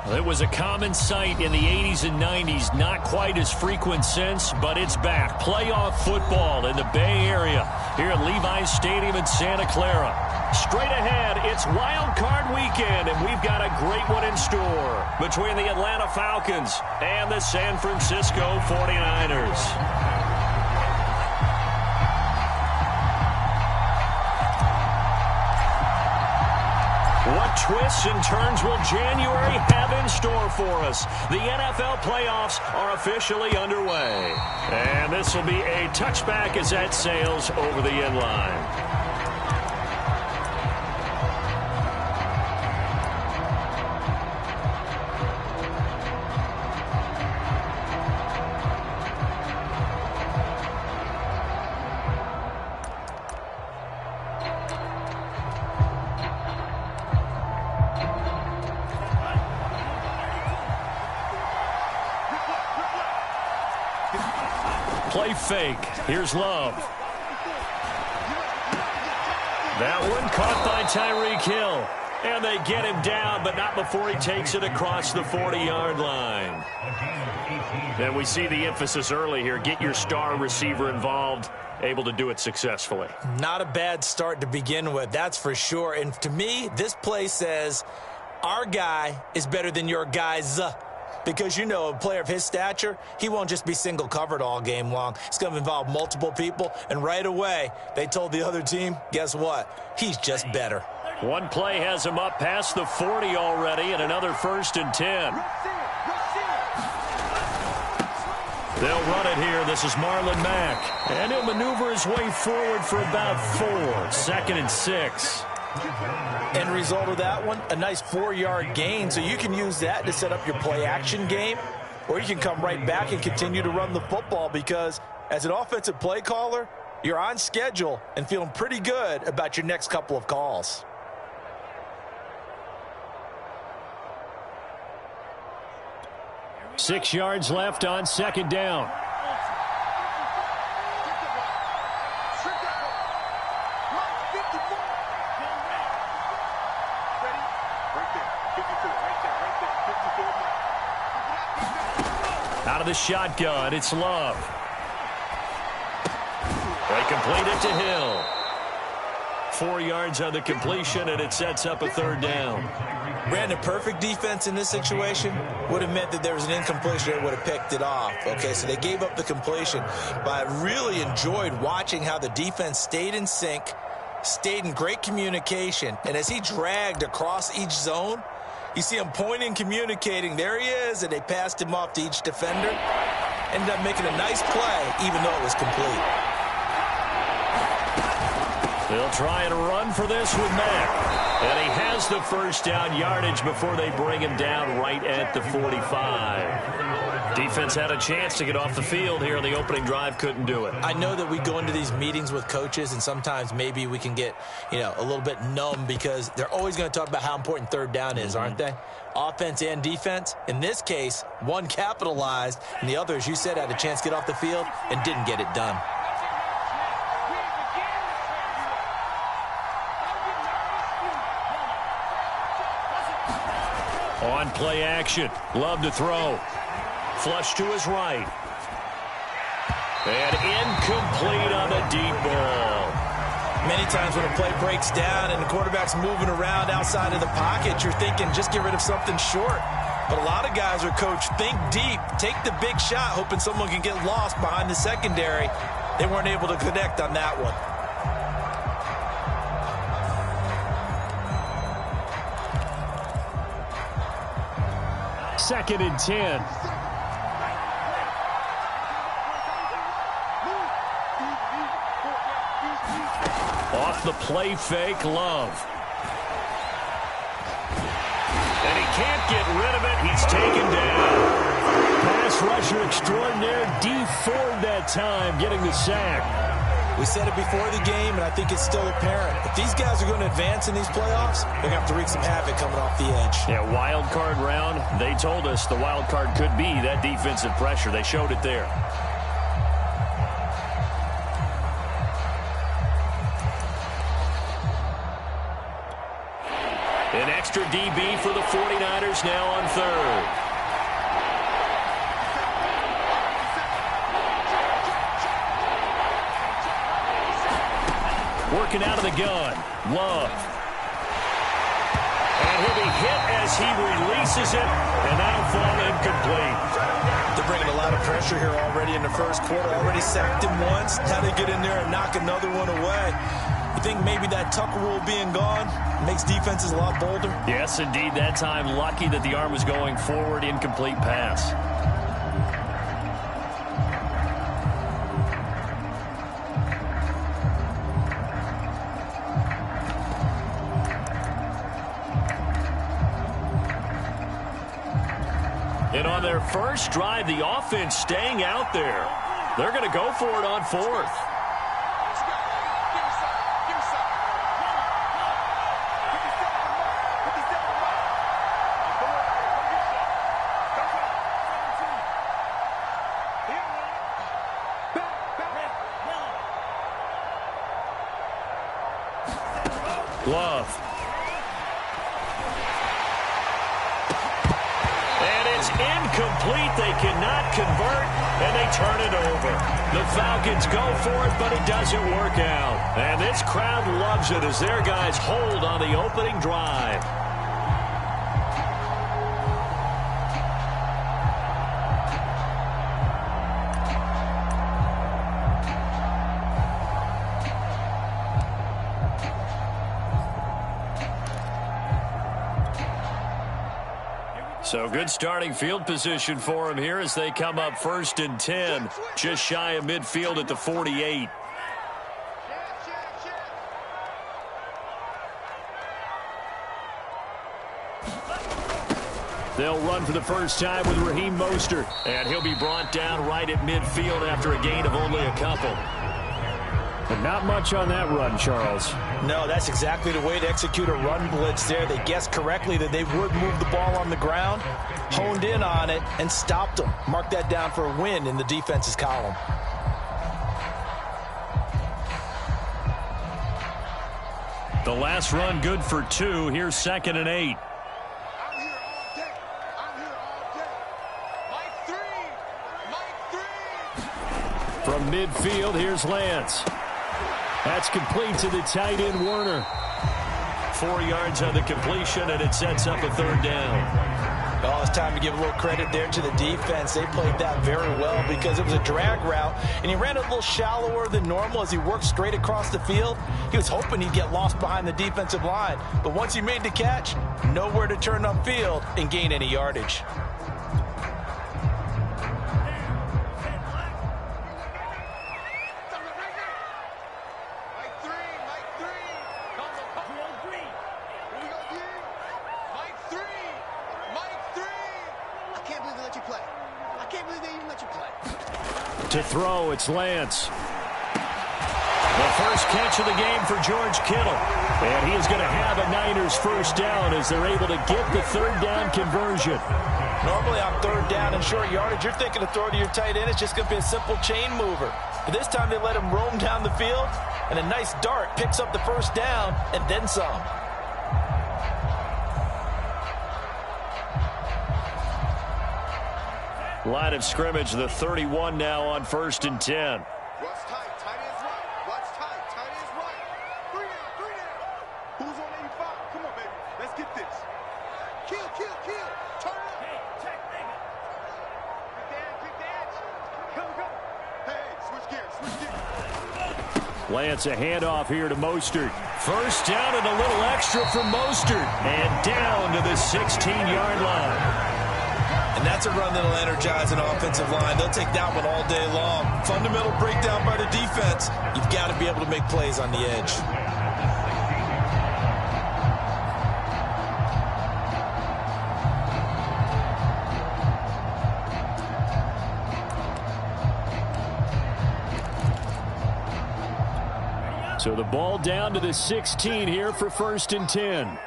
It was a common sight in the 80s and 90s, not quite as frequent since, but it's back. Playoff football in the Bay Area here at Levi's Stadium in Santa Clara. Straight ahead, it's Wild Card Weekend, and we've got a great one in store between the Atlanta Falcons and the San Francisco 49ers. What twists and turns will January have in store for us? The NFL playoffs are officially underway. And this will be a touchback as that sails over the end line. Play fake. Here's Love. That one caught by Tyreek Hill. And they get him down, but not before he takes it across the 40-yard line. And we see the emphasis early here. Get your star receiver involved. Able to do it successfully. Not a bad start to begin with, that's for sure. And to me, this play says our guy is better than your guys. Because, you know, a player of his stature, he won't just be single covered all game long. It's going to involve multiple people. And right away, they told the other team, guess what? He's just better. One play has him up past the 40 already, and another 1st and 10. They'll run it here. This is Marlon Mack. And he'll maneuver his way forward for about 4. 2nd and 6. End result of that one, a nice 4-yard gain. So you can use that to set up your play-action game, or you can come right back and continue to run the football because as an offensive play caller, you're on schedule and feeling pretty good about your next couple of calls. Six yards left on 2nd down. Out of the shotgun, it's Love. They complete it to Hill. 4 yards on the completion, and it sets up a 3rd down. Brandon, perfect defense in this situation would have meant that there was an incompletion. They would have picked it off. Okay, so they gave up the completion, but I really enjoyed watching how the defense stayed in sync, stayed in great communication, and as he dragged across each zone, you see him pointing, communicating. There he is, and they passed him off to each defender. Ended up making a nice play, even though it was complete. They'll try and run for this with Mack. And he has the 1st down yardage before they bring him down right at the 45. Defense had a chance to get off the field here on the opening drive, couldn't do it. I know that we go into these meetings with coaches, and sometimes maybe we can get, a little bit numb because they're always going to talk about how important 3rd down is, aren't they? Offense and defense. In this case, one capitalized, and the other, as you said, had a chance to get off the field and didn't get it done. On play action, Love to throw. Flush to his right. And incomplete on the deep ball. Many times when a play breaks down and the quarterback's moving around outside of the pocket, you're thinking just get rid of something short. But a lot of guys are coached, think deep, take the big shot, hoping someone can get lost behind the secondary. They weren't able to connect on that one. Second and 10. Off the play fake, Love. And he can't get rid of it. He's taken down. Pass rusher extraordinaire, Dee Ford that time, getting the sack. We said it before the game, and I think it's still apparent. If these guys are going to advance in these playoffs, they're going to have to wreak some havoc coming off the edge. Yeah, wild card round. They told us the wild card could be that defensive pressure. They showed it there. An extra DB for the 49ers now on third. Working out of the gun. Love. And he'll be hit as he releases it, and that'll fall incomplete. They're bringing a lot of pressure here already in the first quarter. Already sacked him once. Now they get in there and knock another one away. You think maybe that Tucker rule being gone makes defenses a lot bolder? Yes, indeed. That time, lucky that the arm was going forward. Incomplete pass. And on their first drive, the offense staying out there. They're going to go for it on fourth. Love. Incomplete. They cannot convert, and they turn it over. The Falcons go for it, but it doesn't work out. And this crowd loves it as their guys hold on the opening drive. So good starting field position for him here as they come up 1st and 10. Just shy of midfield at the 48. They'll run for the first time with Raheem Mostert. And he'll be brought down right at midfield after a gain of only a couple. But not much on that run, Charles. No, that's exactly the way to execute a run blitz there. They guessed correctly that they would move the ball on the ground, honed in on it, and stopped them. Mark that down for a win in the defense's column. The last run good for 2. Here's 2nd and 8. From midfield, here's Lance. That's complete to the tight end, Werner. 4 yards on the completion, and it sets up a 3rd down. Well, it's time to give a little credit there to the defense. They played that very well because it was a drag route, and he ran a little shallower than normal as he worked straight across the field. He was hoping he'd get lost behind the defensive line, but once he made the catch, nowhere to turn upfield and gain any yardage. To throw, it's Lance. The first catch of the game for George Kittle. And he is going to have a Niners first down as they're able to get the 3rd down conversion. Normally on 3rd down and short yardage, you're thinking to throw to your tight end. It's just going to be a simple chain mover. But this time they let him roam down the field, and a nice dart picks up the first down and then some. Line of scrimmage, the 31 now on 1st and 10. Watch tight, tight ends right. Watch tight, tight ends right. 3 down. Who's on 85? Come on, baby. Let's get this. Kill, kill, kill. Turn it up. Hey, check, nigga. Quick dance. Come, come. Hey, switch gears, switch gears. Lance, a handoff here to Mostert. First down and a little extra from Mostert. And down to the 16-yard line. And that's a run that'll energize an offensive line. They'll take that one all day long. Fundamental breakdown by the defense. You've got to be able to make plays on the edge. So the ball down to the 16 here for 1st and 10.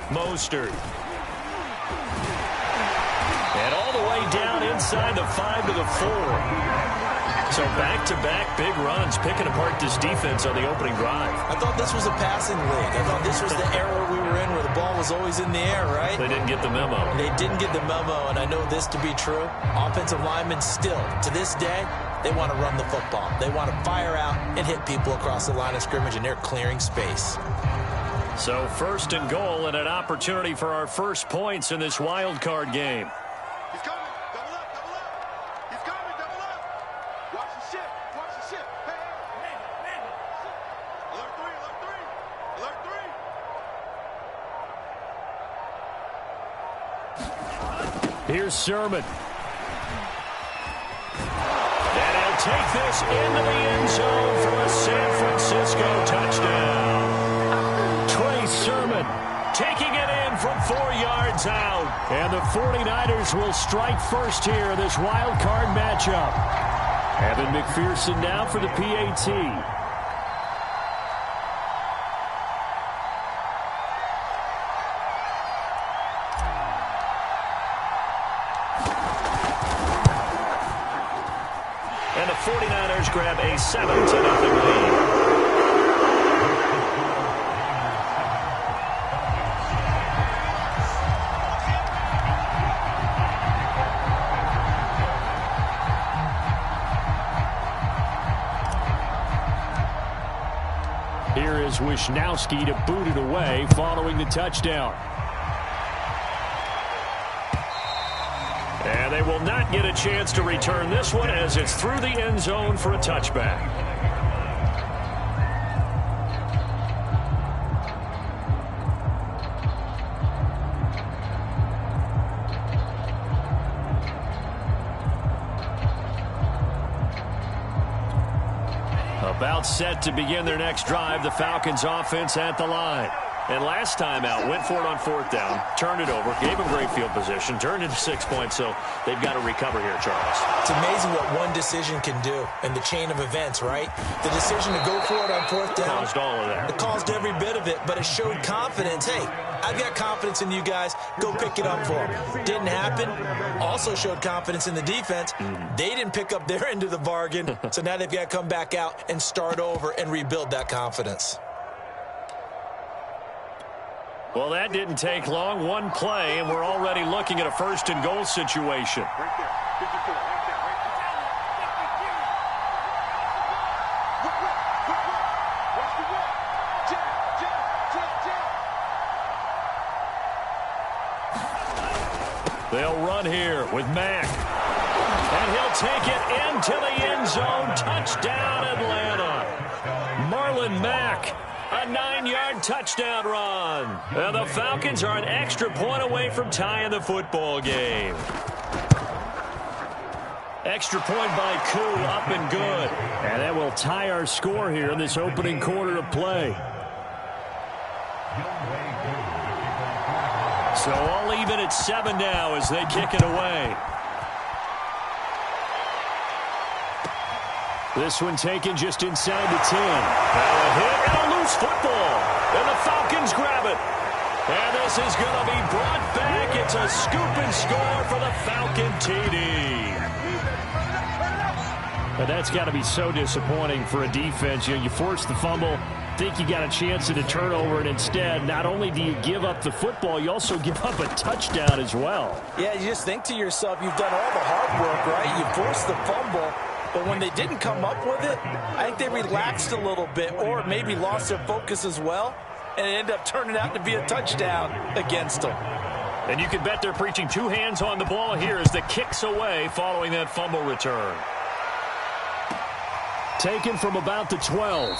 Mostert. And all the way down inside the 5 to the 4. So back-to-back big runs, picking apart this defense on the opening drive. I thought this was a passing league. I thought this was the era we were in where the ball was always in the air, right? They didn't get the memo. They didn't get the memo, and I know this to be true. Offensive linemen still, to this day, they want to run the football. They want to fire out and hit people across the line of scrimmage, and they're clearing space. So 1st and goal and an opportunity for our first points in this wild card game. He's coming. Double up, double up. He's coming, double up. Watch the ship. Watch the ship. Hey, man. Alert 3, alert 3. Alert 3. Here's Sermon. And he'll take this into the end zone for a San Francisco touchdown. Trey Sermon taking it in from 4 yards out. And the 49ers will strike first here in this wild card matchup. Evan McPherson now for the PAT. And the 49ers grab a 7-0 lead. Here is Wisnowski to boot it away following the touchdown. And they will not get a chance to return this one as it's through the end zone for a touchback. About set to begin their next drive, the Falcons offense at the line. And last time out, went for it on 4th down, turned it over, gave them great field position, turned into 6 points, so they've got to recover here, Charles. It's amazing what one decision can do in the chain of events, right? The decision to go for it on 4th down. Caused all of that. It caused every bit of it, but it showed confidence. Hey, I've got confidence in you guys. Go pick it up for them. Didn't happen. Also showed confidence in the defense. They didn't pick up their end of the bargain, so now they've got to come back out and start over and rebuild that confidence. Well, that didn't take long. One play, and we're already looking at a 1st and goal situation. Right there. 54. Right there. Right there. Watch the whip. Jab. They'll run here with Mack. And he'll take it into the end zone. Touchdown, Atlanta. Marlon Mack. A 9-yard touchdown run. And the Falcons are an extra point away from tying the football game. Extra point by Koo, up and good. And that will tie our score here in this opening quarter of play. So all even at 7 now as they kick it away. This one taken just inside the 10. Now a hit and a loose football. And the Falcons grab it. And this is going to be brought back. It's a scoop and score for the Falcon TD. And that's got to be so disappointing for a defense. You force the fumble, think you got a chance at a turnover, and instead, not only do you give up the football, you also give up a touchdown as well. Yeah, you just think to yourself, you've done all the hard work, right? You forced the fumble, but when they didn't come up with it, I think they relaxed a little bit or maybe lost their focus as well, and it ended up turning out to be a touchdown against them. And you can bet they're preaching 2 hands on the ball here as the kick's away following that fumble return. Taken from about the 12.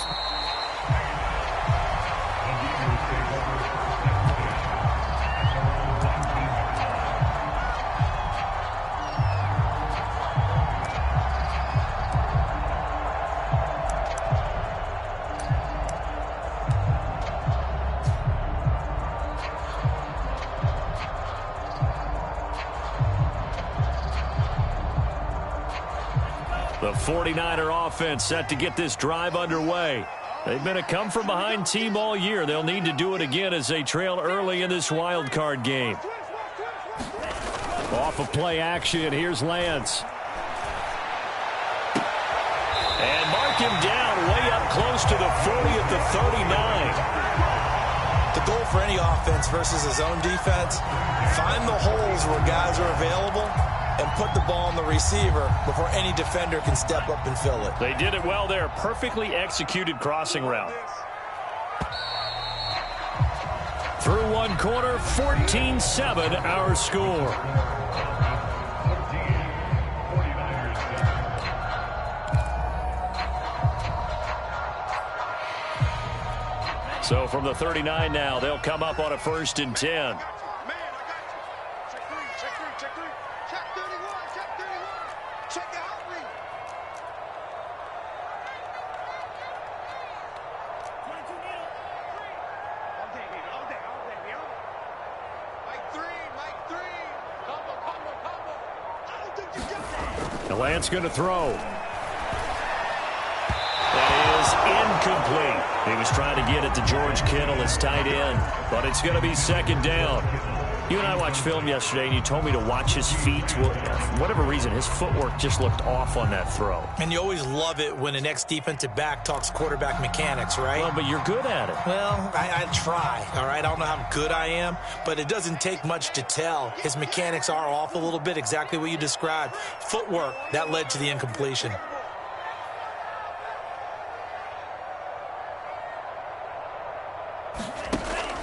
The 49er offense set to get this drive underway. They've been a come-from-behind team all year. They'll need to do it again as they trail early in this wild card game. Off of play action, here's Lance. And mark him down way up close to the 40 at the 39. The goal for any offense versus his own defense, find the holes where guys are available and put the ball on the receiver before any defender can step up and fill it. They did it well there. Perfectly executed crossing route. Through one quarter, 14-7 our score. So from the 39 now, they'll come up on a 1st and 10. Lance going to throw. That is incomplete. He was trying to get it to George Kittle, his tight end, but it's going to be 2nd down. You and I watched film yesterday, and you told me to watch his feet. Well, for whatever reason, his footwork just looked off on that throw. And you always love it when an ex-defensive back talks quarterback mechanics, right? Well, but you're good at it. Well, I try, all right? I don't know how good I am, but it doesn't take much to tell. His mechanics are off a little bit, exactly what you described. Footwork, that led to the incompletion.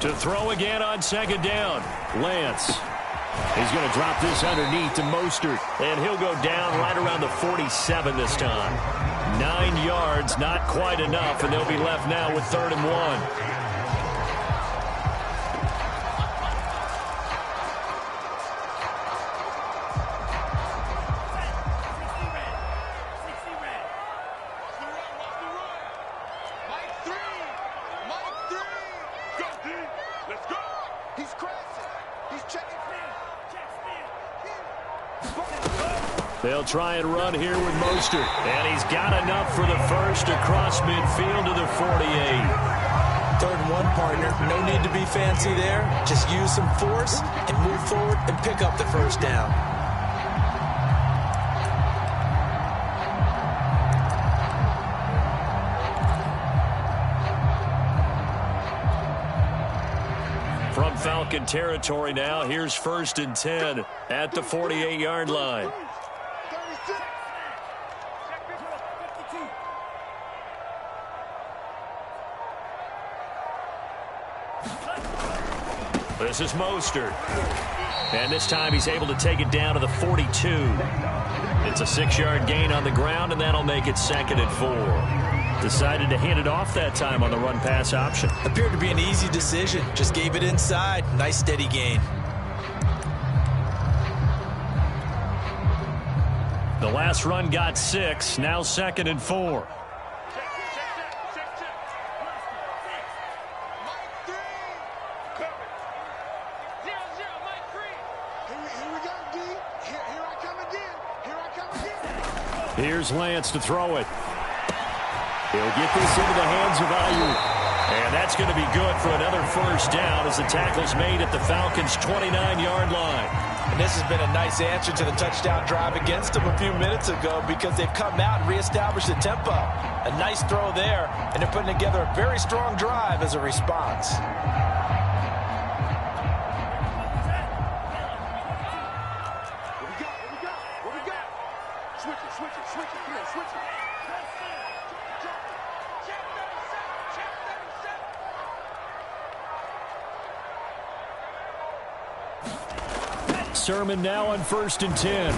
To throw again on 2nd down. Lance. He's going to drop this underneath to Mostert. And he'll go down right around the 47 this time. 9 yards, not quite enough, and they'll be left now with 3rd and 1. They'll try and run here with Mostert. And he's got enough for the first across midfield to the 48. 3rd and 1, partner. No need to be fancy there. Just use some force and move forward and pick up the 1st down. From Falcon territory now, here's 1st and 10 at the 48-yard line. This is Mostert. And this time he's able to take it down to the 42. It's a 6-yard gain on the ground, and that'll make it 2nd and 4. Decided to hand it off that time on the run-pass option. Appeared to be an easy decision. Just gave it inside. Nice, steady gain. The last run got 6. Now 2nd and 4. Here's Lance to throw it. He'll get this into the hands of Ayuk. And that's going to be good for another 1st down as the tackle's made at the Falcons' 29-yard line. And this has been a nice answer to the touchdown drive against them a few minutes ago because they've come out and reestablished the tempo. A nice throw there, and they're putting together a very strong drive as a response. Sermon now on 1st and 10.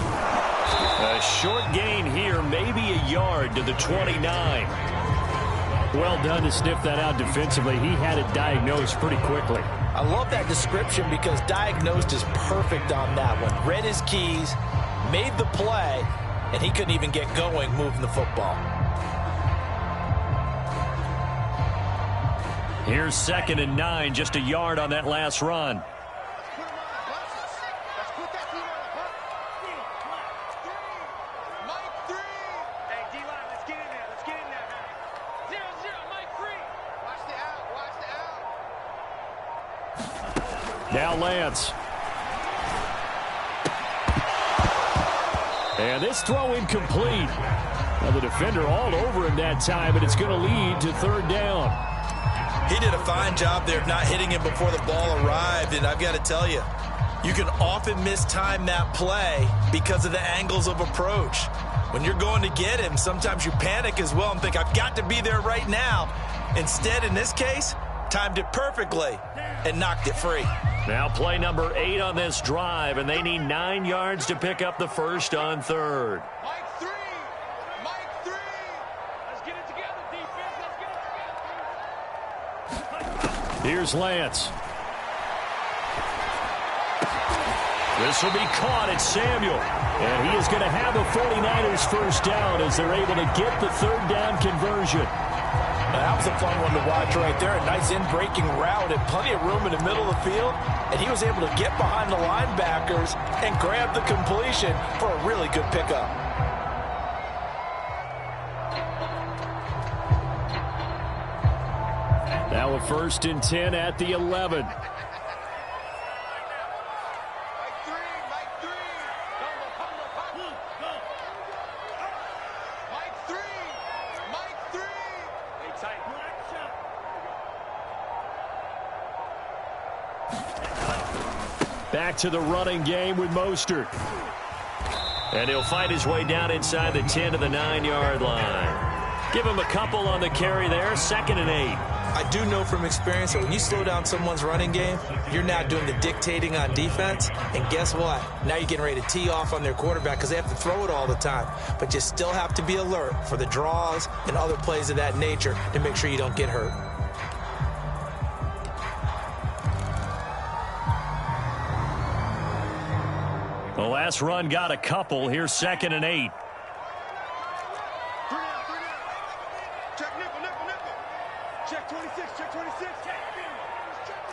A short gain here, maybe a yard to the 29. Well done to sniff that out defensively. He had it diagnosed pretty quickly. I love that description because diagnosed is perfect on that one. Read his keys, made the play, and he couldn't even get going moving the football. Here's 2nd and 9, just a yard on that last run. Now Lance. And this throw incomplete. Now the defender all over him that time, but it's going to lead to third down. He did a fine job there of not hitting him before the ball arrived, and I've got to tell you, you can often mistime that play because of the angles of approach. When you're going to get him, sometimes you panic as well and think, I've got to be there right now. Instead, in this case, timed it perfectly and knocked it free. Now play number 8 on this drive, and they need 9 yards to pick up the first on third. Mike 3. Mike 3. Let's get it together, defense. Let's get it together. Here's Lance. This will be caught at Samuel. And he is going to have a 49ers first down as they're able to get the third down conversion. That was a fun one to watch right there. A nice in-breaking route and plenty of room in the middle of the field. And he was able to get behind the linebackers and grab the completion for a really good pickup. Now a 1st and 10 at the 11. Back to the running game with Mostert. And he'll fight his way down inside the 10 to the 9-yard line. Give him a couple on the carry there, 2nd and 8. I do know from experience that when you slow down someone's running game, you're now doing the dictating on defense. And guess what? Now you're getting ready to tee off on their quarterback because they have to throw it all the time. But you still have to be alert for the draws and other plays of that nature to make sure you don't get hurt. The last run got a couple. Here's 2nd and 8. 3 down. Check nickel. Check 26. Check 26.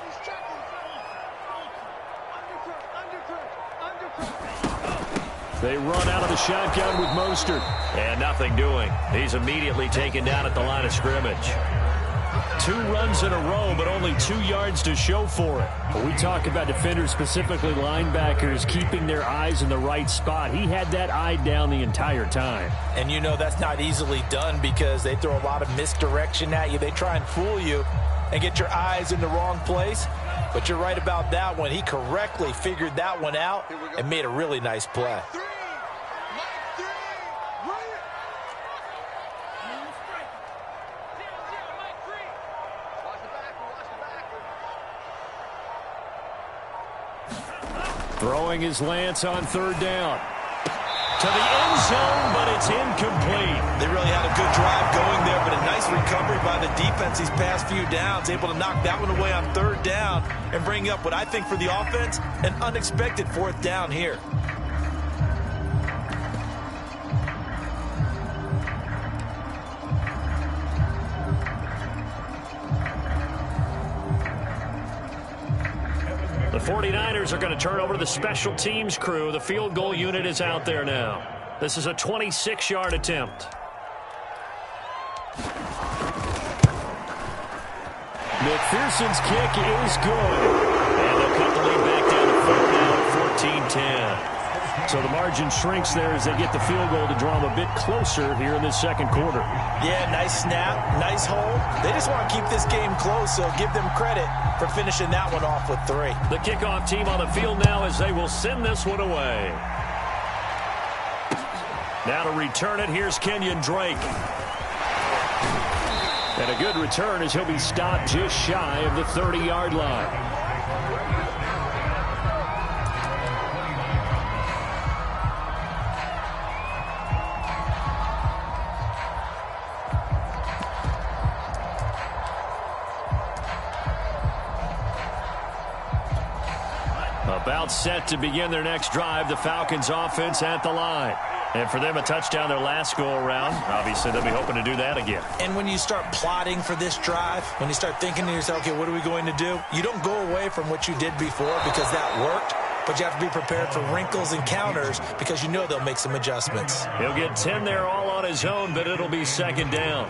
He's checking. Undercut. They run out of the shotgun with Mostert. And nothing doing. He's immediately taken down at the line of scrimmage. 2 runs in a row, but only 2 yards to show for it. But we talk about defenders, specifically linebackers, keeping their eyes in the right spot. He had that eye down the entire time. And you know that's not easily done because they throw a lot of misdirection at you. They try and fool you and get your eyes in the wrong place. But you're right about that one. He correctly figured that one out and made a really nice play. Throwing his Lance on 3rd down. To the end zone, but it's incomplete. They really had a good drive going there, but a nice recovery by the defense these past few downs. Able to knock that one away on 3rd down and bring up what I think for the offense, an unexpected 4th down here. The 49ers are going to turn over to the special teams crew. The field goal unit is out there now. This is a 26-yard attempt. McPherson's kick is good. And they'll cut the lead back down to 4th down at 14-10. So the margin shrinks there as they get the field goal to draw them a bit closer here in this 2nd quarter. Yeah, nice snap, nice hold. They just want to keep this game close, so give them credit for finishing that one off with 3. The kickoff team on the field now as they will send this one away. Now to return it, here's Kenyon Drake. And a good return as he'll be stopped just shy of the 30-yard line. About set to begin their next drive, the Falcons offense at the line. And for them, a touchdown their last go-around. Obviously, they'll be hoping to do that again. And when you start plotting for this drive, when you start thinking to yourself, okay, what are we going to do? You don't go away from what you did before because that worked, but you have to be prepared for wrinkles and counters because you know they'll make some adjustments. He'll get 10 there all on his own, but it'll be 2nd down.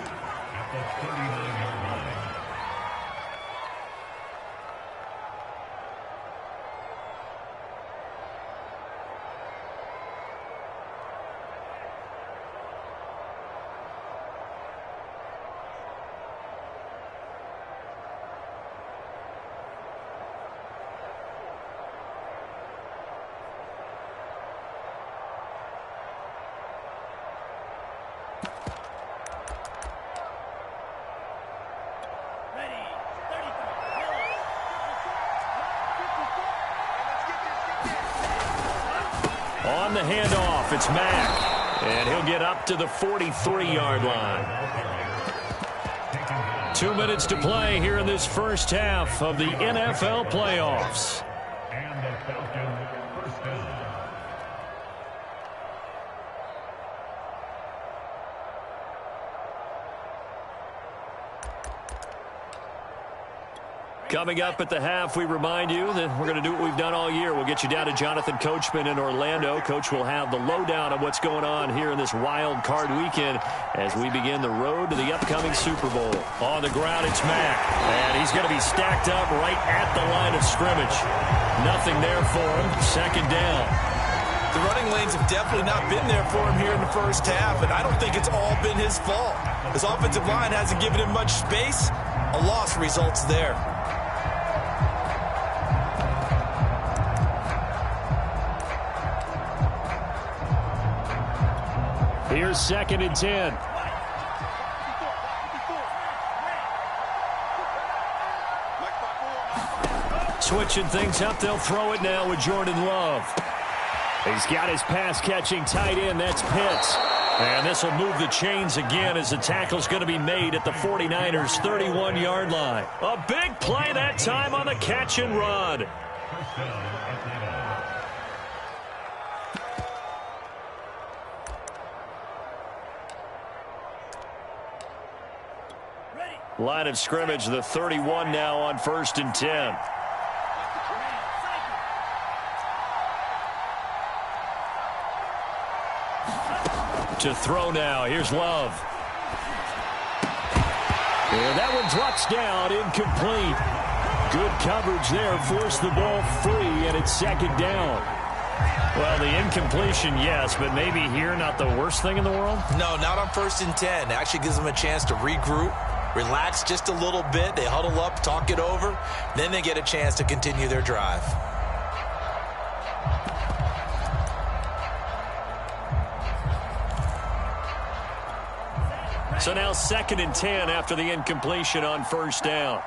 on the handoff. It's Mack. And he'll get up to the 43-yard line. 2 minutes to play here in this first half of the NFL playoffs. And the Falcons first down. Coming up at the half, we remind you that we're going to do what we've done all year. We'll get you down to Jonathan Coachman in Orlando. Coach will have the lowdown of what's going on here in this wild card weekend as we begin the road to the upcoming Super Bowl. On the ground, it's Mack. And he's going to be stacked up right at the line of scrimmage. Nothing there for him. Second down. The running lanes have definitely not been there for him here in the first half, and I don't think it's all been his fault. His offensive line hasn't given him much space. A loss results there. Here's 2nd and 10. Switching things up, they'll throw it now with Jordan Love. He's got his pass-catching tight end, that's Pitts. And this will move the chains again as the tackle's going to be made at the 49ers' 31-yard line. A big play that time on the catch and run. Line of scrimmage, the 31 now on 1st and 10. To throw now. Here's Love. And that one drops down, incomplete. Good coverage there. Forced the ball free, and it's 2nd down. Well, the incompletion, yes, but maybe here not the worst thing in the world? No, not on 1st and 10. It actually gives them a chance to regroup, relax just a little bit. They huddle up, talk it over. Then they get a chance to continue their drive. So now 2nd and 10 after the incompletion on 1st down.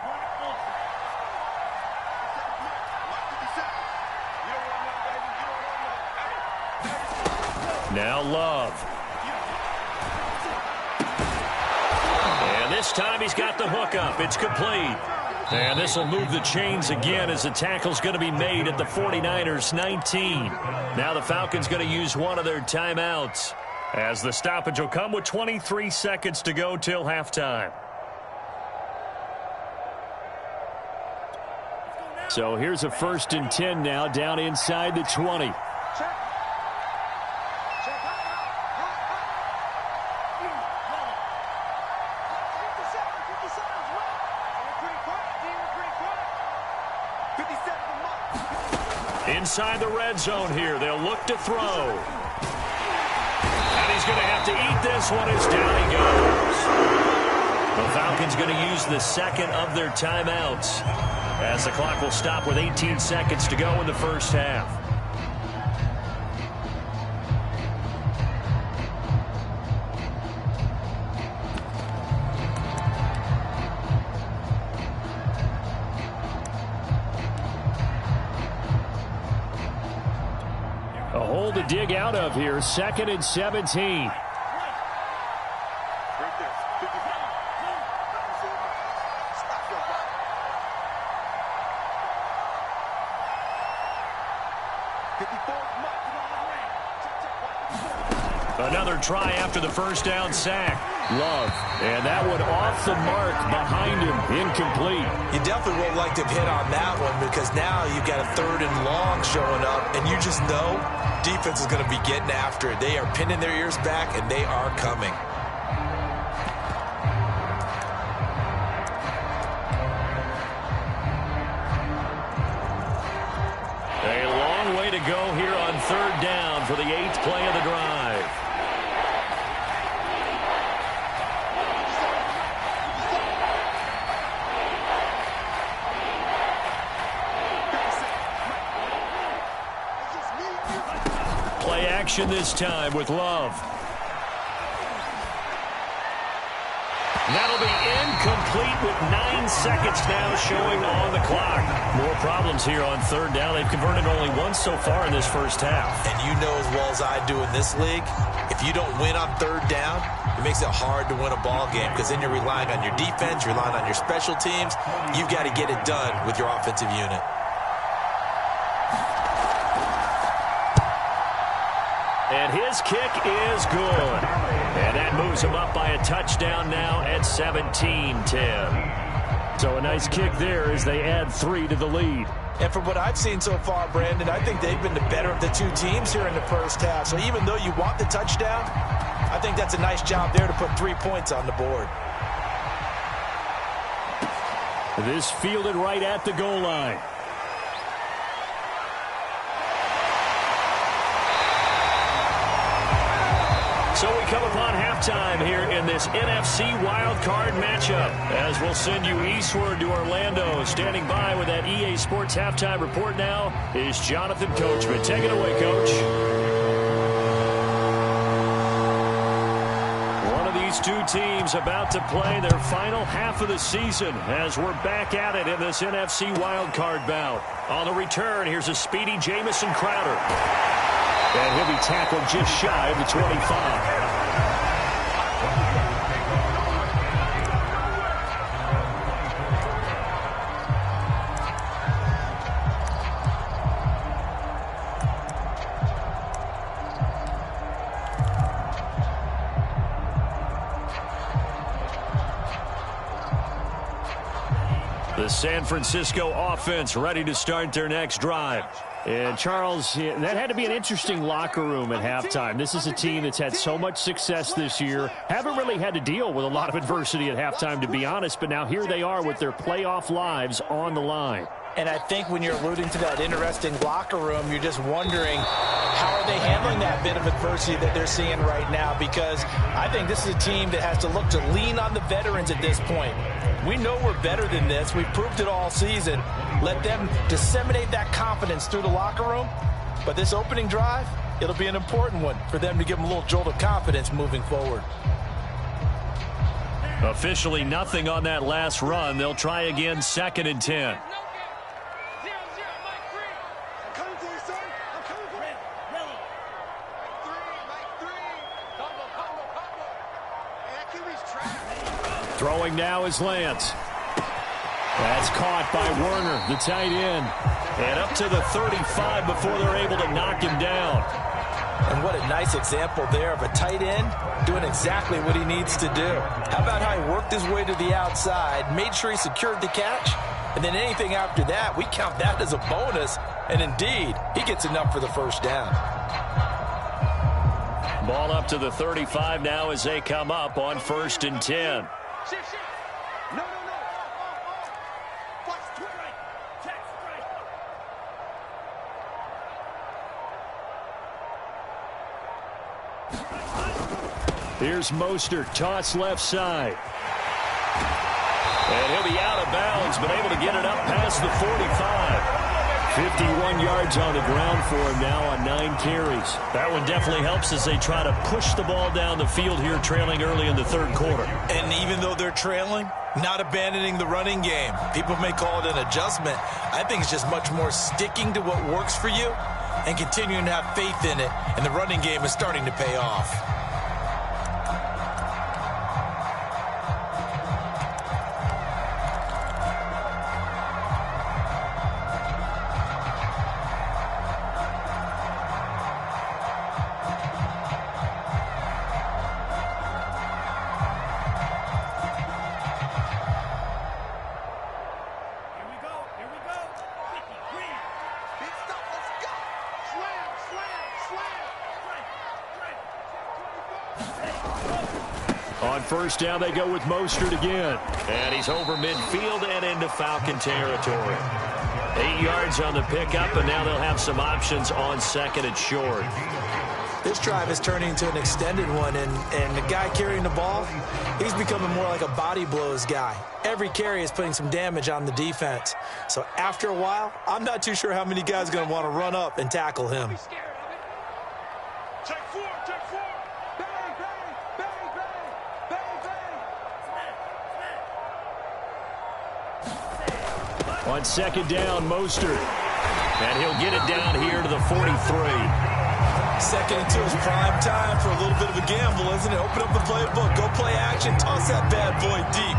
Now Love. And this time he's got the hook up. It's complete. And this will move the chains again as the tackle's going to be made at the 49ers' 19. Now the Falcons going to use one of their timeouts, as the stoppage will come with 23 seconds to go till halftime. So here's a 1st and 10 now down inside the 20. Inside the red zone here. They'll look to throw. And he's going to have to eat this one as down he goes. The Falcons going to use the 2nd of their timeouts, as the clock will stop with 18 seconds to go in the first half. A hole to dig out of here. 2nd and 17. Another try after the first down sack. Love. And that one off the mark behind him. Incomplete. You definitely won't like to hit on that one, because now you've got a 3rd and long showing up, and you just know defense is going to be getting after it. They are pinning their ears back, and they are coming. A long way to go here on 3rd down for the 8th play of the drive. Play action this time with Love. That'll be incomplete with 9 seconds now showing on the clock. More problems here on third down. They've converted only once so far in this first half. And you know as well as I do in this league, if you don't win on third down, it makes it hard to win a ball game because then you're relying on your defense, you're relying on your special teams. You've got to get it done with your offensive unit. And his kick is good. And that moves him up by a touchdown now at 17-10. So a nice kick there as they add 3 to the lead. And from what I've seen so far, Brandon, I think they've been the better of the two teams here in the first half. So even though you want the touchdown, I think that's a nice job there to put 3 points on the board. This fielded right at the goal line. So we come upon halftime here in this NFC wildcard matchup as we'll send you eastward to Orlando. Standing by with that EA Sports halftime report now is Jonathan Coachman. Take it away, Coach. One of these two teams about to play their final half of the season as we're back at it in this NFC wildcard bout. On the return, here's a speedy Jamison Crowder. And he'll be tackled just shy of the 25. The San Francisco offense ready to start their next drive. And, Charles, that had to be an interesting locker room at halftime. This is a team that's had so much success this year. Haven't really had to deal with a lot of adversity at halftime, to be honest. But now here they are with their playoff lives on the line. And I think when you're alluding to that interesting locker room, you're just wondering how are they handling that bit of adversity that they're seeing right now, because I think this is a team that has to look to lean on the veterans at this point. We know we're better than this. We've proved it all season. Let them disseminate that confidence through the locker room. But this opening drive, it'll be an important one for them to give them a little jolt of confidence moving forward. Officially nothing on that last run. They'll try again 2nd and 10. Throwing now is Lance. That's caught by Werner, the tight end. And up to the 35 before they're able to knock him down. And what a nice example there of a tight end doing exactly what he needs to do. How about how he worked his way to the outside, made sure he secured the catch, and then anything after that, we count that as a bonus. And indeed, he gets enough for the first down. Ball up to the 35 now as they come up on 1st and 10. Shift. No. Watch right. Check right. Here's Mostert, toss left side. And he'll be out of bounds, but able to get it up past the 45. 51 yards on the ground for him now on 9 carries. That one definitely helps as they try to push the ball down the field here, trailing early in the 3rd quarter. And even though they're trailing, not abandoning the running game. People may call it an adjustment. I think it's just much more sticking to what works for you and continuing to have faith in it. And the running game is starting to pay off. On 1st down, they go with Mostert again. And he's over midfield and into Falcon territory. 8 yards on the pickup, and now they'll have some options on 2nd and short. This drive is turning into an extended one, and the guy carrying the ball, he's becoming more like a body blows guy. Every carry is putting some damage on the defense. So after a while, I'm not too sure how many guys are going to want to run up and tackle him. Check 4. Bang. On second down, Mostert. And he'll get it down here to the 43. Second and 2 is prime time for a little bit of a gamble, isn't it? Open up the playbook, go play action, toss that bad boy deep.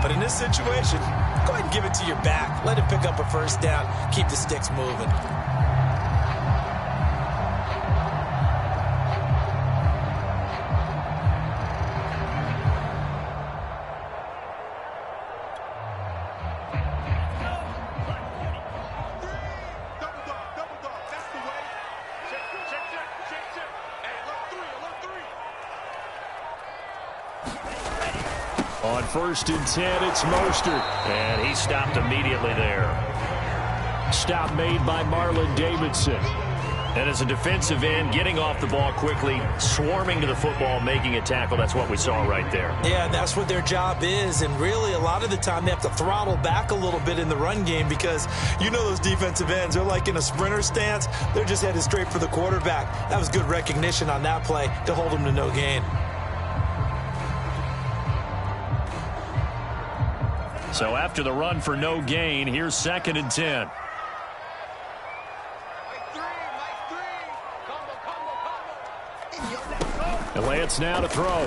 But in this situation, go ahead and give it to your back. Let him pick up a first down. Keep the sticks moving. On first and 10, it's Mostert. And he stopped immediately there. Stop made by Marlon Davidson. And as a defensive end, getting off the ball quickly, swarming to the football, making a tackle, that's what we saw right there. Yeah, that's what their job is. And really, a lot of the time, they have to throttle back a little bit in the run game because you know those defensive ends, they're like in a sprinter stance. They're just headed straight for the quarterback. That was good recognition on that play to hold them to no gain. So after the run for no gain, here's second and 10. And Lance now to throw.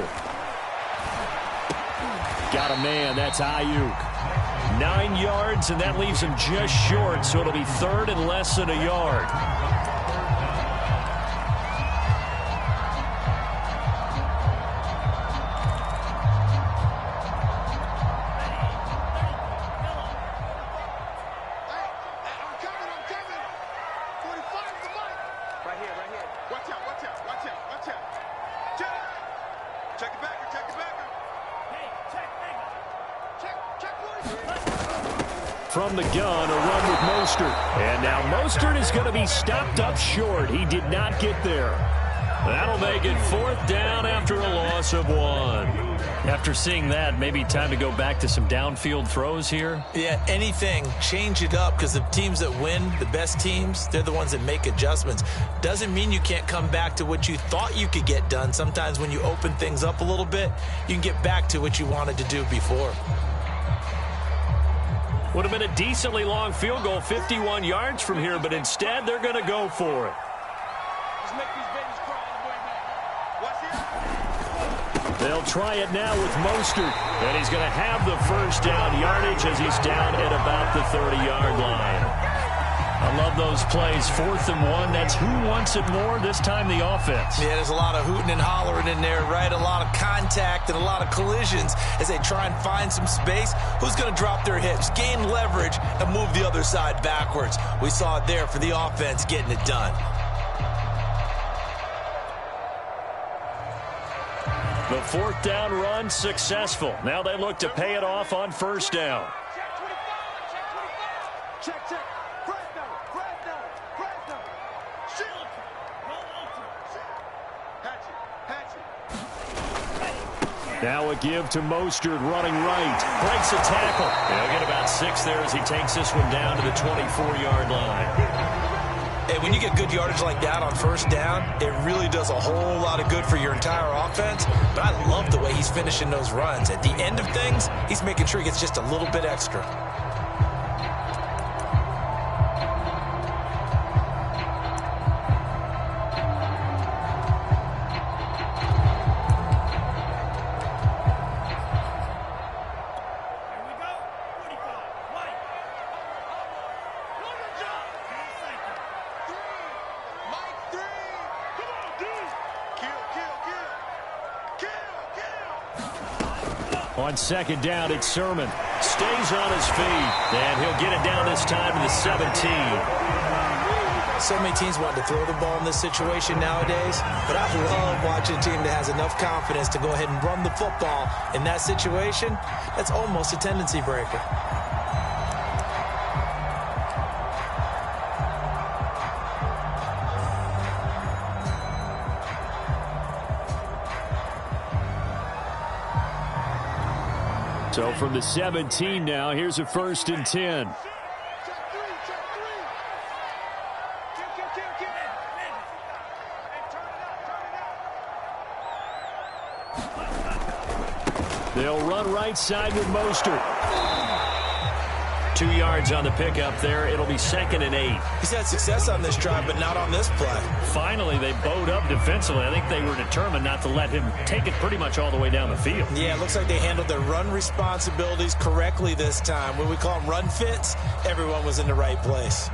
Got a man, that's Ayuk. 9 yards, and that leaves him just short, so it'll be third and less than a yard. From the gun, a run with Mostert. And now Mostert is going to be stopped up short. He did not get there. That'll make it fourth down after a loss of 1. After seeing that, maybe time to go back to some downfield throws here? Yeah, anything. Change it up because the teams that win, the best teams, they're the ones that make adjustments. Doesn't mean you can't come back to what you thought you could get done. Sometimes when you open things up a little bit, you can get back to what you wanted to do before. Would have been a decently long field goal, 51 yards from here, but instead they're going to go for it. They'll try it now with Mostert, and he's going to have the first down yardage as he's down at about the 30-yard line. I love those plays. 4th and 1. That's who wants it more, this time the offense. Yeah, there's a lot of hooting and hollering in there, right? A lot of contact and a lot of collisions as they try and find some space. Who's going to drop their hips, gain leverage, and move the other side backwards? We saw it there for the offense getting it done. The 4th down run successful. Now they look to pay it off on first down. Check. Now a give to Mostert, running right. Breaks a tackle. He'll get about 6 there as he takes this one down to the 24-yard line. Hey, when you get good yardage like that on first down, it really does a whole lot of good for your entire offense. But I love the way he's finishing those runs. At the end of things, he's making sure he gets just a little bit extra. On second down, it's Sermon. Stays on his feet, and he'll get it down this time to the 17. So many teams want to throw the ball in this situation nowadays, but I love watching a team that has enough confidence to go ahead and run the football. In that situation, that's almost a tendency breaker. So from the 17 now, here's a 1st and 10. They'll run right side with Mostert. 2 yards on the pickup there. It'll be 2nd and 8. He's had success on this drive, but not on this play. Finally, they bowed up defensively. I think they were determined not to let him take it pretty much all the way down the field. Yeah, it looks like they handled their run responsibilities correctly this time. When we call them run fits, everyone was in the right place.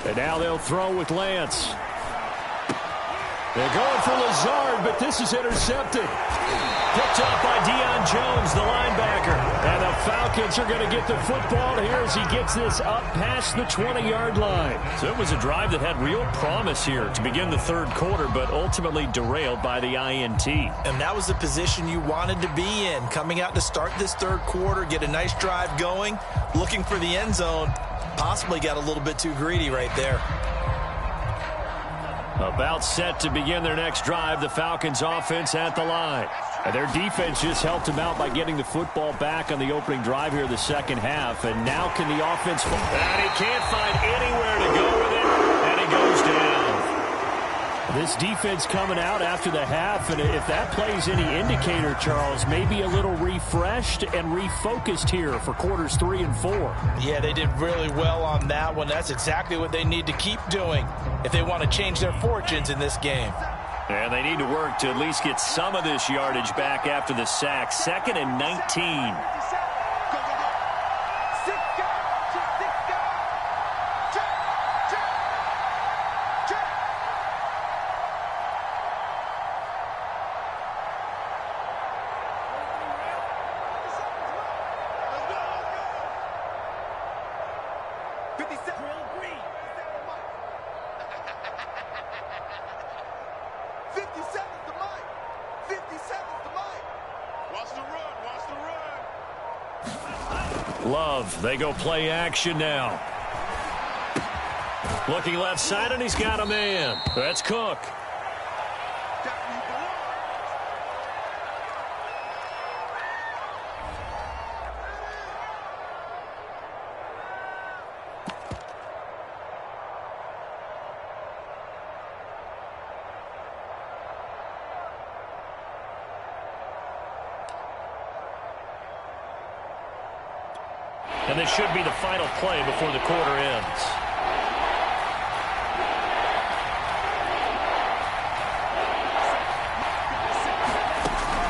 And now they'll throw with Lance. They're going for Lazard, but this is intercepted. Picked up by Deion Jones, the linebacker. And the Falcons are going to get the football here as he gets this up past the 20-yard line. So it was a drive that had real promise here to begin the third quarter, but ultimately derailed by the INT. And that was the position you wanted to be in. Coming out to start this third quarter, get a nice drive going, looking for the end zone. Possibly got a little bit too greedy right there. About set to begin their next drive, the Falcons offense at the line. And their defense just helped them out by getting the football back on the opening drive here in the second half. And now can the offense... And he can't find anywhere to go with it, and he goes down. This defense coming out after the half, and if that plays any indicator, Charles, maybe a little refreshed and refocused here for quarters 3 and 4. Yeah, they did really well on that one. That's exactly what they need to keep doing if they want to change their fortunes in this game. And they need to work to at least get some of this yardage back after the sack. 2nd and 19. Love, they go play action now. Looking left side, and he's got a man. That's Cook. And this should be the final play before the quarter ends.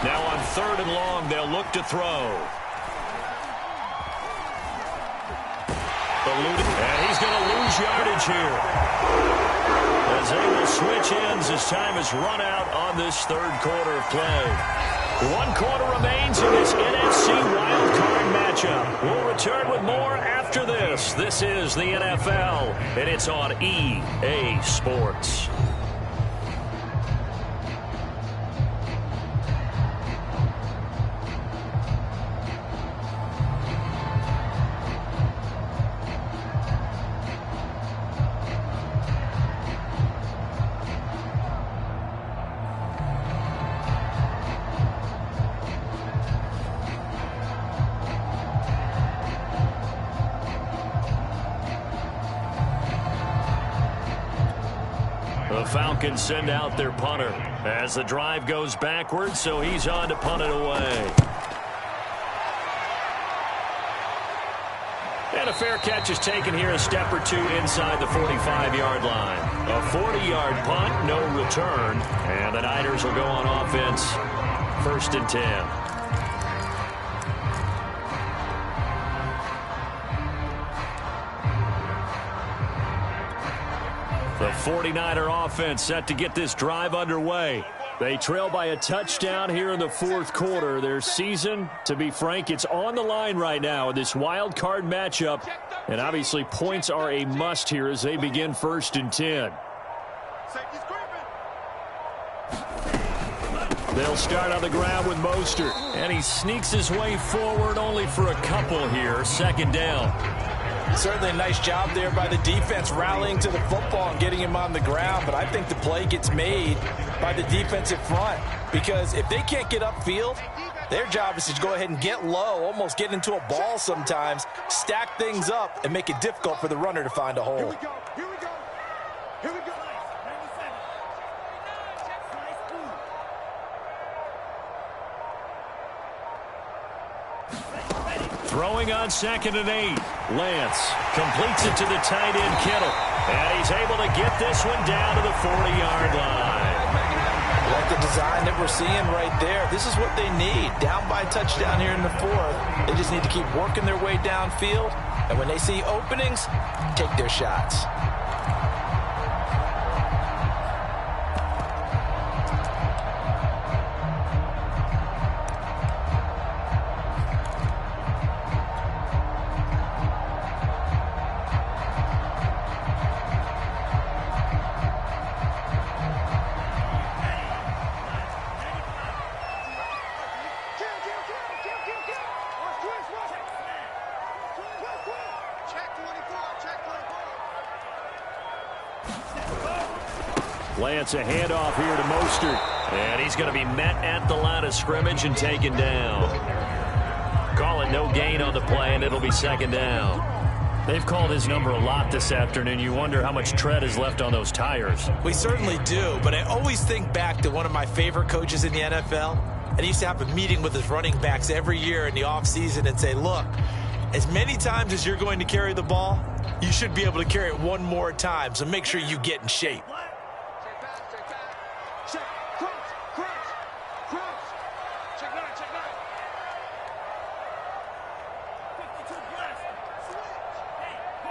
Now on 3rd and long, they'll look to throw. And he's going to lose yardage here, as they will switch ends as time has run out on this third quarter of play. 1 quarter remains in this NFC wildcard matchup. We'll return with more after this. This is the NFL, and it's on EA Sports. The Falcons send out their punter as the drive goes backwards, so he's on to punt it away. And a fair catch is taken here, a step or two inside the 45-yard line. A 40-yard punt, no return, and the Niners will go on offense, 1st and 10. The 49er offense set to get this drive underway. They trail by a touchdown here in the 4th quarter. Their season, to be frank, it's on the line right now in this wild card matchup. And obviously points are a must here as they begin 1st and 10. They'll start on the ground with Mostert. And he sneaks his way forward only for a couple here. 2nd down. Certainly a nice job there by the defense rallying to the football and getting him on the ground, but I think the play gets made by the defensive front because if they can't get upfield, their job is to go ahead and get low, almost get into a ball sometimes, stack things up, and make it difficult for the runner to find a hole. Here we go. Here we go. Here we go. Throwing on 2nd and 8. Lance completes it to the tight end, Kittle. And he's able to get this one down to the 40-yard line. Like the design that we're seeing right there. This is what they need. Down by a touchdown here in the 4th. They just need to keep working their way downfield. And when they see openings, take their shots. Lance, a handoff here to Mostert. And he's going to be met at the line of scrimmage and taken down. Call it no gain on the play, and it'll be 2nd down. They've called his number a lot this afternoon. You wonder how much tread is left on those tires. We certainly do, but I always think back to one of my favorite coaches in the NFL. And he used to have a meeting with his running backs every year in the offseason and say, look, as many times as you're going to carry the ball, you should be able to carry it one more time, so make sure you get in shape. Check. Cross. Check 9. 52 blast. Hey, go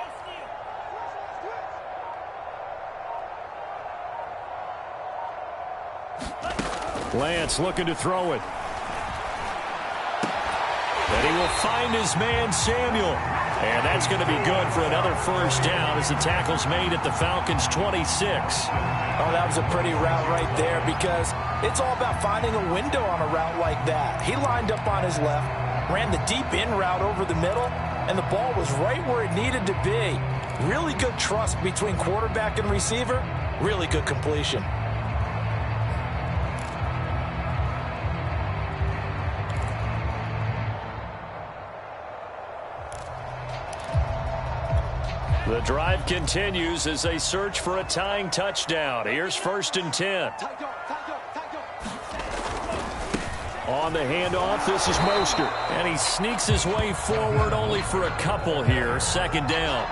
steal. Lance looking to throw it. And he will find his man, Samuel. And that's going to be good for another 1st down as the tackle's made at the Falcons' 26. Oh, that was a pretty route right there because it's all about finding a window on a route like that. He lined up on his left, ran the deep in route over the middle, and the ball was right where it needed to be. Really good trust between quarterback and receiver. Really good completion. The drive continues as they search for a tying touchdown. Here's 1st and 10. On the handoff, this is Mostert. And he sneaks his way forward only for a couple here. 2nd down.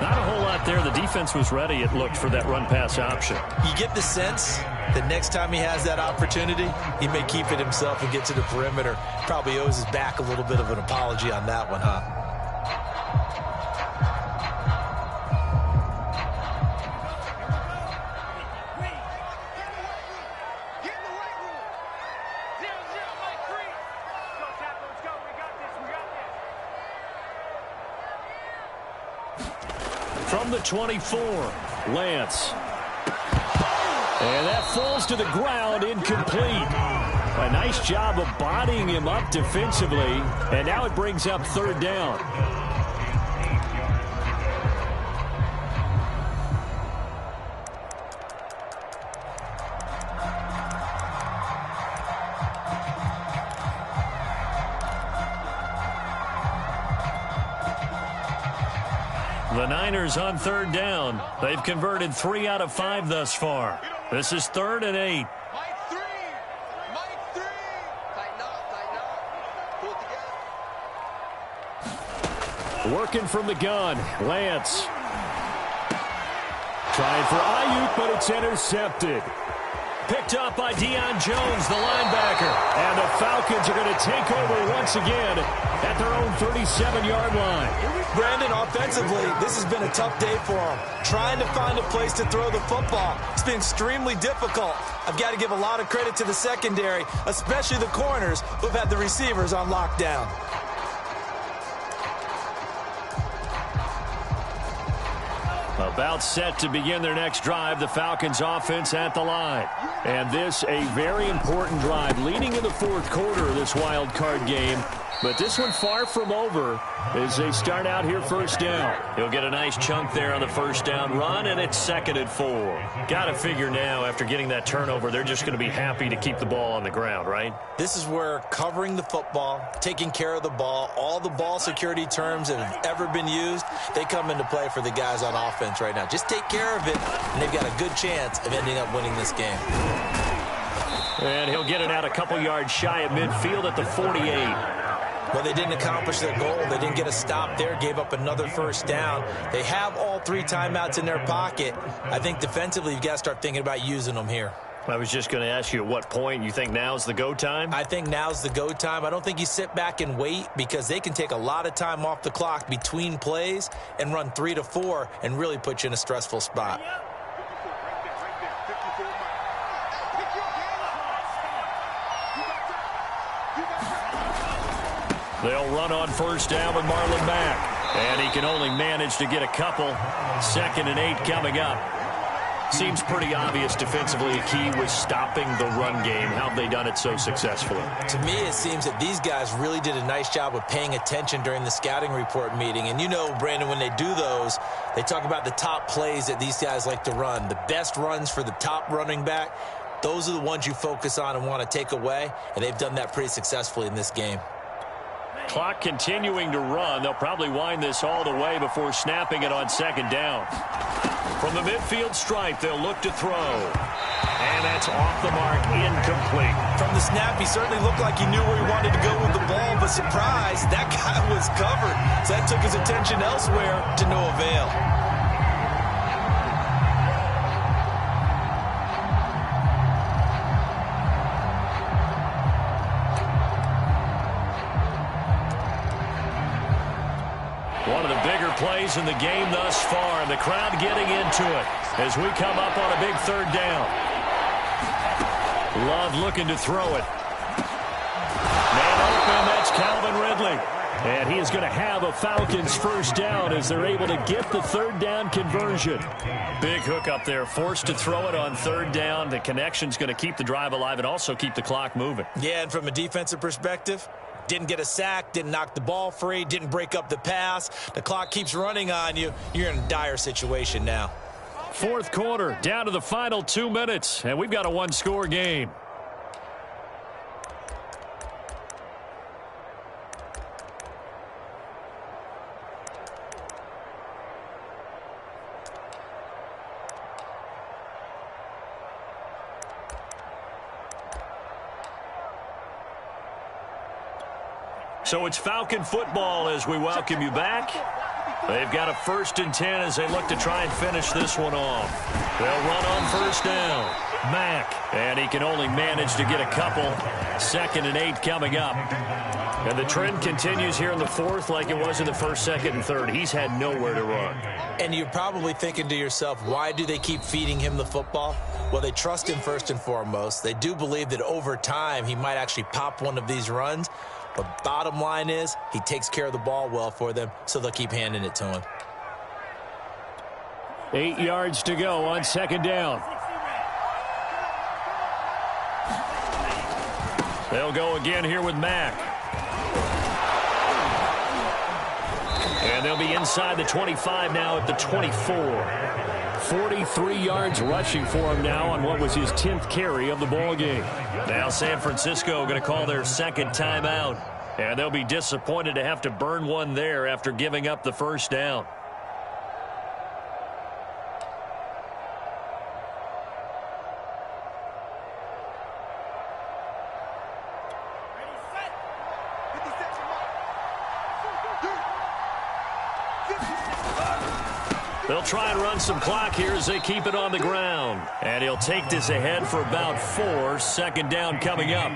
Not a whole lot there. The defense was ready, it looked, for that run-pass option. You get the sense that next time he has that opportunity, he may keep it himself and get to the perimeter. Probably owes his back a little bit of an apology on that one, huh? From the 24, Lance. And that falls to the ground, incomplete. A nice job of bodying him up defensively. And now it brings up 3rd down. The Niners on 3rd down. They've converted 3 out of 5 thus far. This is 3rd and 8. Mike 3. Tighten up. Pull it together. Working from the gun, Lance. Trying for Ayuk, but it's intercepted. Picked up by Deion Jones, the linebacker. And the Falcons are going to take over once again at their own 37-yard line. Brandon, offensively, this has been a tough day for him. Trying to find a place to throw the football. It's been extremely difficult. I've got to give a lot of credit to the secondary, especially the corners who've had the receivers on lockdown. A About set to begin their next drive, the Falcons offense at the line. And this a very important drive leading in the fourth quarter of this wild card game. But this one far from over as they start out here first down. He'll get a nice chunk there on the first down run, and it's 2nd and 4. Got to figure now after getting that turnover, they're just going to be happy to keep the ball on the ground, right? This is where covering the football, taking care of the ball, all the ball security terms that have ever been used, they come into play for the guys on offense right now. Just take care of it, and they've got a good chance of ending up winning this game. And he'll get it out a couple yards shy of midfield at the 48. Well, they didn't accomplish their goal. They didn't get a stop there, gave up another first down. They have all 3 timeouts in their pocket. I think defensively you've got to start thinking about using them here. I was just going to ask you at what point you think now's the go time? I think now's the go time. I don't think you sit back and wait because they can take a lot of time off the clock between plays and run 3 to 4 and really put you in a stressful spot. They'll run on first down with Marlon Mack. And he can only manage to get a couple. 2nd and 8 coming up. Seems pretty obvious defensively a key was stopping the run game. How have they done it so successfully? To me, it seems that these guys really did a nice job of paying attention during the scouting report meeting. And you know, Brandon, when they do those, they talk about the top plays that these guys like to run. The best runs for the top running back, those are the ones you focus on and want to take away. And they've done that pretty successfully in this game. Clock continuing to run. They'll probably wind this all the way before snapping it on 2nd down. From the midfield stripe, they'll look to throw. And that's off the mark, incomplete. From the snap, he certainly looked like he knew where he wanted to go with the ball, but surprise, that guy was covered. So that took his attention elsewhere to no avail. One of the bigger plays in the game thus far, and the crowd getting into it as we come up on a big 3rd down. Love looking to throw it. Man open, that's Calvin Ridley. And he is going to have a Falcons first down as they're able to get the 3rd down conversion. Big hook up there, forced to throw it on 3rd down. The connection's going to keep the drive alive and also keep the clock moving. Yeah, and from a defensive perspective, didn't get a sack, didn't knock the ball free, didn't break up the pass. The clock keeps running on you. You're in a dire situation now. 4th quarter, down to the final 2 minutes, and we've got a 1-score game. So it's Falcon football as we welcome you back. They've got a 1st and 10 as they look to try and finish this one off. They'll run on first down. Mack, and he can only manage to get a couple. 2nd and 8 coming up. And the trend continues here in the 4th like it was in the 1st, 2nd, and 3rd. He's had nowhere to run. And you're probably thinking to yourself, why do they keep feeding him the football? Well, they trust him first and foremost. They do believe that over time he might actually pop one of these runs. But bottom line is, he takes care of the ball well for them, so they'll keep handing it to him. 8 yards to go on 2nd down. They'll go again here with Mack. And they'll be inside the 25 now at the 24. 43 yards rushing for him now on what was his 10th carry of the ball game. Now San Francisco going to call their 2nd timeout. And they'll be disappointed to have to burn one there after giving up the first down. They'll try and run some clock here as they keep it on the ground. And he'll take this ahead for about 4. 2nd down coming up.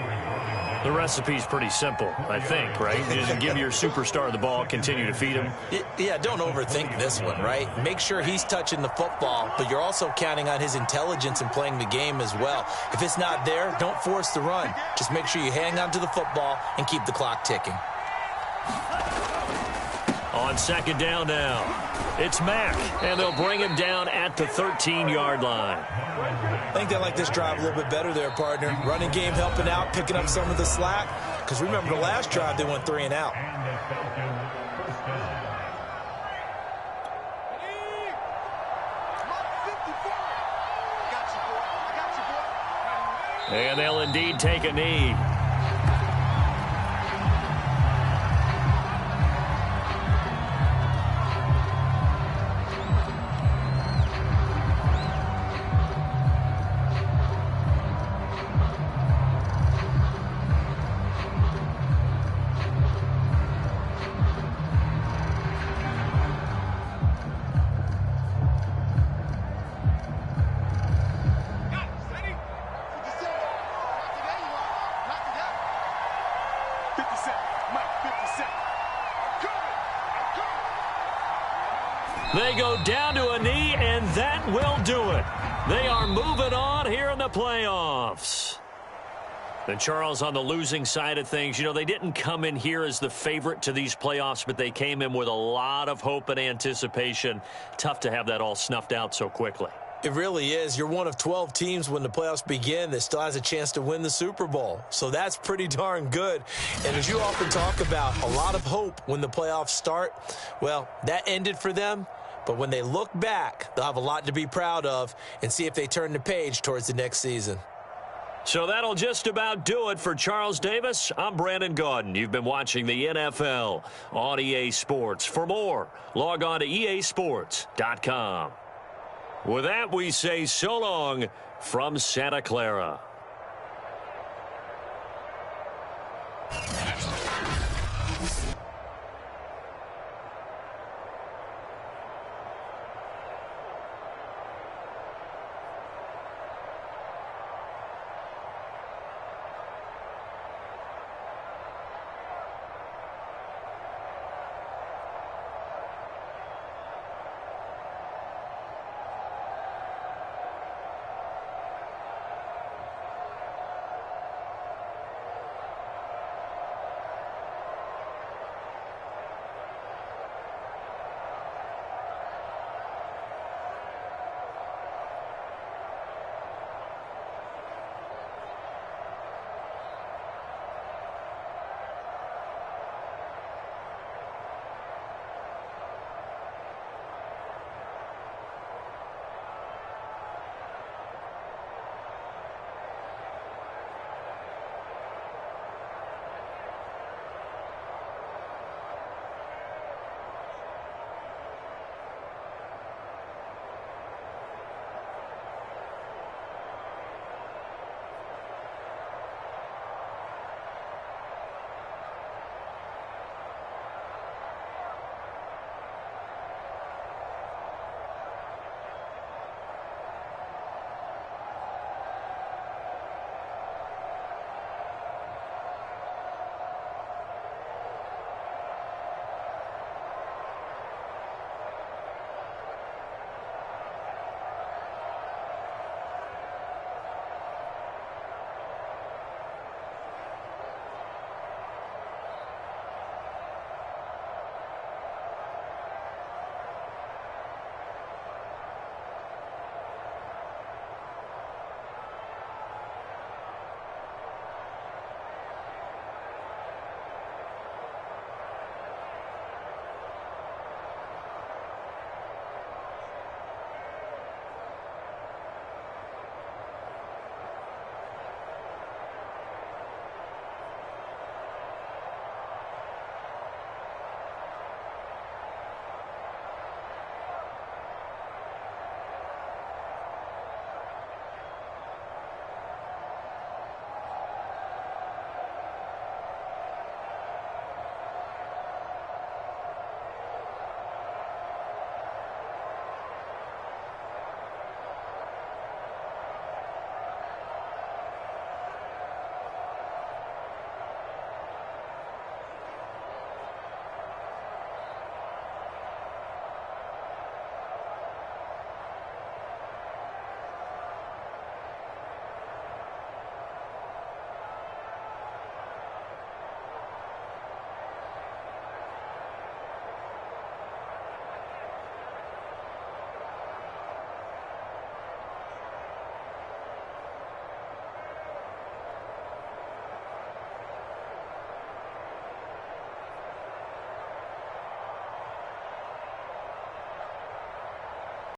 The recipe's pretty simple, I think, right? You just give your superstar the ball, continue to feed him. Yeah, don't overthink this one, right? Make sure he's touching the football, but you're also counting on his intelligence in playing the game as well. If it's not there, don't force the run. Just make sure you hang on to the football and keep the clock ticking. On second down now, it's Mack, and they'll bring him down at the 13-yard line. I think they like this drive a little bit better there, partner. Running game helping out, picking up some of the slack. Because remember, the last drive, they went 3 and out. And they'll indeed take a knee. They go down to a knee, and that will do it. They are moving on here in the playoffs. And Charles, on the losing side of things, you know, they didn't come in here as the favorite to these playoffs, but they came in with a lot of hope and anticipation. Tough to have that all snuffed out so quickly. It really is. You're one of 12 teams when the playoffs begin that still has a chance to win the Super Bowl. So that's pretty darn good. And as you often talk about, a lot of hope when the playoffs start. Well, that ended for them. But when they look back, they'll have a lot to be proud of and see if they turn the page towards the next season. So that'll just about do it for Charles Davis. I'm Brandon Gaudin. You've been watching the NFL on EA Sports. For more, log on to easports.com. With that, we say so long from Santa Clara.